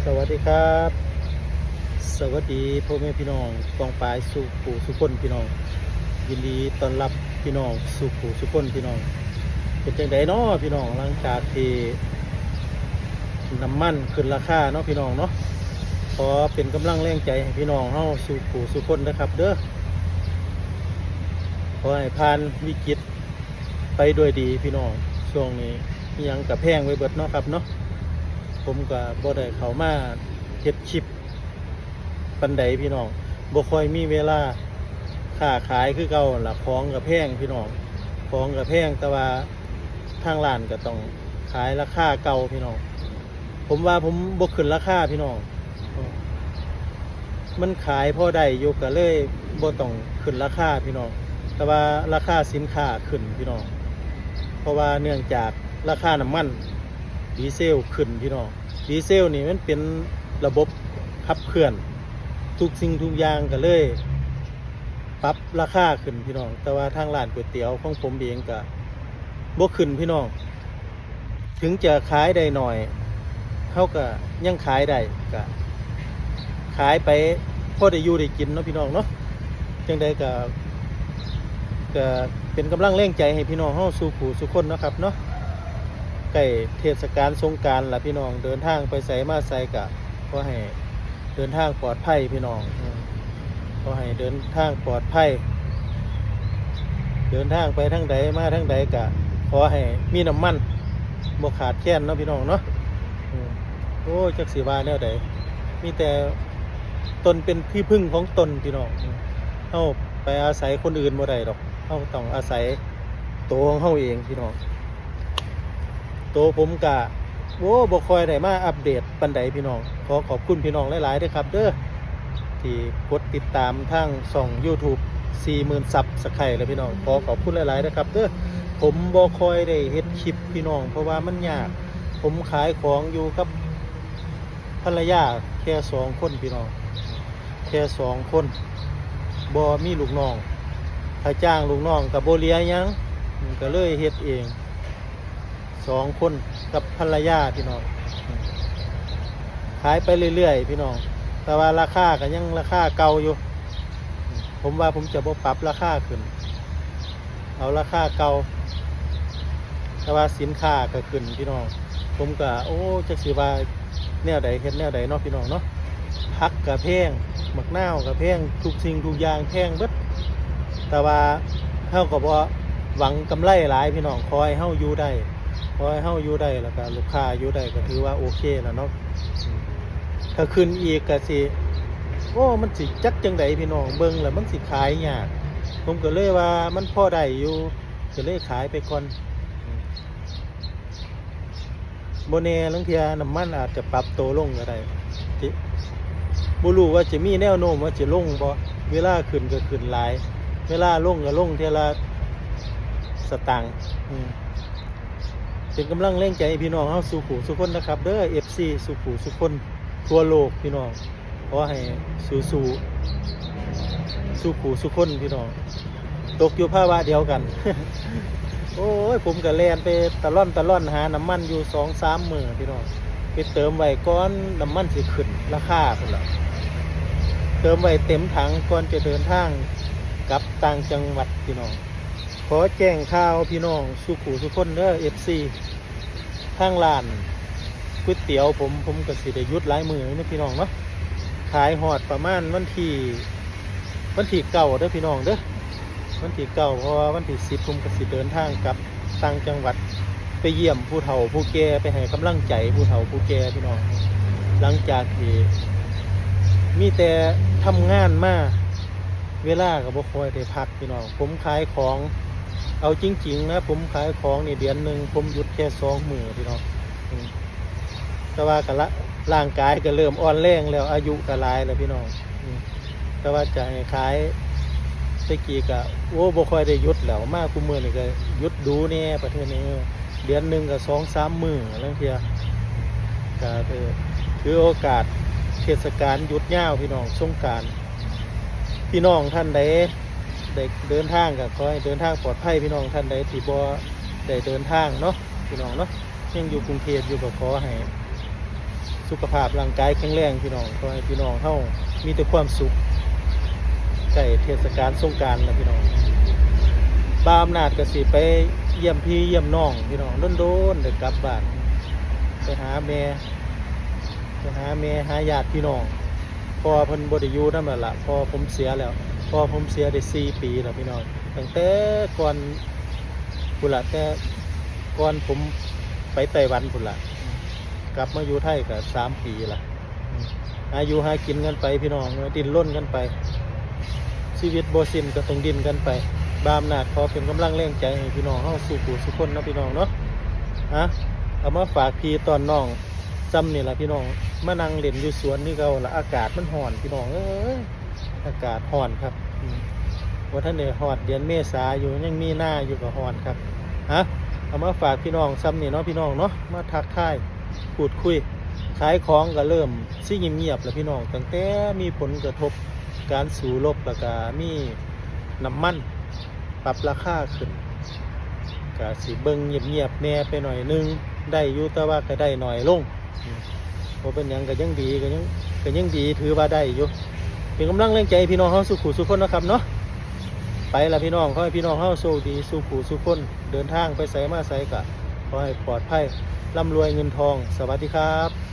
สวัสดีครับสวัสดีพ่อแม่พี่น้องกองปลายสู่ปู่สุคนพี่น้องยินดีต้อนรับพี่น้องสู่ปู่สุคนพี่น้องเป็นจังไดเนาะพี่น้องหลังจากที่น้ำมันขึ้นราคาเนาะพี่น้องเนาะขอเป็นกำลังแรงใจให้พี่น้องเฮาสู่ปู่สุคนนะครับเด้อขอให้ผ่านวิกฤตไปด้วยดีพี่น้องช่วงนี้ยังกับแพงไว้เบิดเนาะครับเนาะผมก็บ่ได้เข้ามาเฮ็ดคลิปปันใดพี่น้องบ่ค่อยมีเวลาค้าขายคือเก่าล่ะของกับแพงพี่น้องของกับแพงแต่ว่าทางร้านก็ต้องขายราคาเก่าพี่น้องผมว่าผมบ่ขึ้นราคาพี่น้องมันขายพอได้อยู่ก็เลยบ่ต้องขึ้นราคาพี่น้องแต่ว่าราคาสินค้าขึ้นพี่น้องเพราะว่าเนื่องจากราคาน้ำมันดีเซลขึ้นพี่น้องดีเซลนี่มันเป็นระบบขับเคลื่อนทุกสิ่งทุกอย่างก็เลยปรับราคาขึ้นพี่น้องแต่ว่าทางร้านก๋วยเตี๋ยวของผมเองก็บ่ขึ้นพี่น้องถึงจะขายได้หน่อยเขาก็ยังขายได้ก็ขายไปพอได้อยู่ได้กินเนาะพี่น้องเนาะจังใดก็เป็นกำลังแรงใจให้พี่น้องเฮาสู่ผู้สู่คนเนาะครับเนาะใกล้เทศกาลสงกรานต์ล่ะพี่น้องเดินทางไปไสมาไสก็ขอให้เดินทางปลอดภัยพี่น้องขอให้เดินทางปลอดภัยเดินทางไปทางใดมาทางใดก็ขอให้มีน้ำมันบ่ขาดแคลนเนาะพี่น้องเนาะโอ้จักสิว่าแนวใดมีแต่ตนเป็นที่พึ่งของตนพี่น้องเฮาไปอาศัยคนอื่นบ่ได้ดอกเฮาต้องอาศัยตัวของเฮาเองพี่น้องตัวผมก็บ่ค่อยได้มาอัปเดตปานใดพี่น้องขอขอบคุณพี่น้องหลายๆด้วยครับเด้อที่กดติดตามทางช่อง YouTube 40,000 ซับสไครบ์เลยพี่น้องขอขอบคุณหลายๆนะครับเด้อผมบ่ค่อยได้เฮ็ดคลิปพี่น้องเพราะว่ามันยากผมขายของอยู่กับภรรยาแค่2คนพี่น้องแค่2คนบ่มีลูกน้องถ้าจ้างลูกน้องก็บ่เหลือหยังก็เลยเฮ็ดเอง2คนกับภรรยาพี่น้องขายไปเรื่อยๆพี่น้องแต่ว่าราคาก็ยังราคาเก่าอยู่ผมว่าผมจะบ่ปรับราคาขึ้นเอาราคาเก่าแต่ว่าสินค้าก็ขึ้นพี่น้องผมก็จักสิว่าแนวใดเฮ็ดแนวใดเนาะพี่น้องเนาะผักก็แพงมะนาวก็แพงทุกสิ่งทุกอย่างแพงเบิดแต่ว่าเฮาก็บ่หวังกำไรหลายพี่น้องขอให้เฮาอยู่ได้ขอให้เฮาอยู่ได้แล้วก็ลูกค้าอยู่ได้ก็ถือว่าโอเคแล้วเนาะถ้าขึ้นอีกก็สิมันสิจักจังไดพี่น้องเบิ่งแล้วมันสิขายยากผมก็เลยว่ามันพอได้อยู่ก็เลยขายไปก่อนบ่แน่ลางเที่ยน้ำมันอาจจะปรับตัวลงก็ได้บ่รู้ว่าจะมีแนวโน้มว่าจะลงบ่เวลาขึ้นก็ขึ้นหลายเวลาลงก็ลงเท่าละสตางค์เป็นกำลังแรงใจให้พี่น้องเฮาสู่ผู้สู่คนนะครับเด้อ FC สู่ผู้สู่คนทั่วโลกพี่น้องขอให้สู่ผู้สู่คนพี่น้องตกอยู่ภาวะเดียวกัน ผมก็แล่นไปตะล่อนหาน้ำมันอยู่ 2-3 มื้อพี่น้องไปเติมไว้ก่อนน้ำมันสิขึ้นราคาพุ่นล่ะเติมไว้เต็มถังก่อนจะเดินทางกลับต่างจังหวัดพี่น้องขอแจ้งข่าวพี่น้องสู่ผู้สู่คนเด้อ FC ทางร้านก๋วยเตี๋ยวผมก็สิได้หยุดหลายมื้อนะพี่น้องเนาะขายฮอดประมาณวันที่9เด้อพี่น้องเด้อวันที่9เพราะว่าวันที่10ผมก็สิเดินทางกลับต่างจังหวัดไปเยี่ยมผู้เฒ่าผู้แก่ไปให้กำลังใจผู้เฒ่าผู้แก่พี่น้องหลังจากที่มีแต่ทำงานมาเวลาก็บ่ค่อยได้พักพี่น้องผมขายของเอาจริงๆนะผมขายของนี่เดือนนึงผมหยุดแค่2 มื้อพี่น้องแต่ว่าก็ร่างกายก็เริ่มอ่อนแรงแล้วอายุก็หลายแล้วพี่น้องแต่ว่าจะให้ขายตะกี้ก็บ่ค่อยได้หยุดแล้วมาคุมื้อนี่ก็หยุดดูแน่ประเทศนี้เดือนนึงก็2-3 มื้อลางเที่ยก็ถือโอกาสเทศกาลหยุดยาวพี่น้องสงกรานต์พี่น้องท่านใดได้เดินทางก็ขอให้เดินทางปลอดภัยพี่น้องท่านใดที่บ่ได้เดินทางเนาะพี่น้องเนาะยังอยู่กรุงเทพอยู่ก็ขอให้ สุขภาพร่างกายแข็งแรงพี่น้องขอให้พี่น้องเฮามีแต่ความสุขใกล้เทศกาลสงกรานต์แล้วพี่น้องบ้าอำนาจก็สิไปเยี่ยมพี่เยี่ยมน้องพี่น้องโดนๆได้กลับบ้านไปหาแม่หาญาติพี่น้องพ่อเพิ่นบ่ได้อยู่นำแล้วล่ะพ่อผมเสียแล้วพ่อผมเสียได้4 ปีแล้วพี่น้องตั้งแต่ก่อนพุ่นล่ะแต่ก่อนผมไปไต้หวันพุ่นล่ะกลับมาอยู่ไทยก็3 ปีละอายุหากินกันไปพี่น้องดิ้นรนกันไปชีวิตบ่สิ้นก็ต้องดิ้นกันไปบาอำนาจขอเป็นกำลังแรงใจให้พี่น้องเฮาสู่ผู้สุคนนะพี่น้องเนาะเอามาฝากพี่ตอนน้องซ้ำนี่ล่ะพี่น้องมานั่งเล่นอยู่สวนนี่เก่าละอากาศมันร้อนพี่น้องเอ้ยอากาศร้อนครับว่าท่านได้ฮอดเดือนเมษาอยู่ยังมีหน้าอยู่ก็ร้อนครับเอามาฝากพี่น้องซ้ำนี่เนาะพี่น้องเนาะมาทักทายพูดคุยขายของก็เริ่มซิเงียบๆแล้วพี่น้องตั้งแต่มีผลกระทบการสู้รบแล้วก็มีน้ำมันปรับราคาขึ้นก็สิเบิ่งเงียบๆแน่ไปหน่อยนึงได้อยู่แต่ว่าก็ได้หน่อยลงบ่เป็นหยังก็ยังดีก็ยังดีถือว่าได้อยู่เป็นกำลังแรงใจพี่น้องเฮาสู่ขู่สู่คนนะครับเนาะไปละพี่น้องขอให้พี่น้องเฮาโชคดีสู่ขู่สู่คนเดินทางไปไสมาไสก็ขอให้ปลอดภัยร่ำรวยเงินทองสวัสดีครับ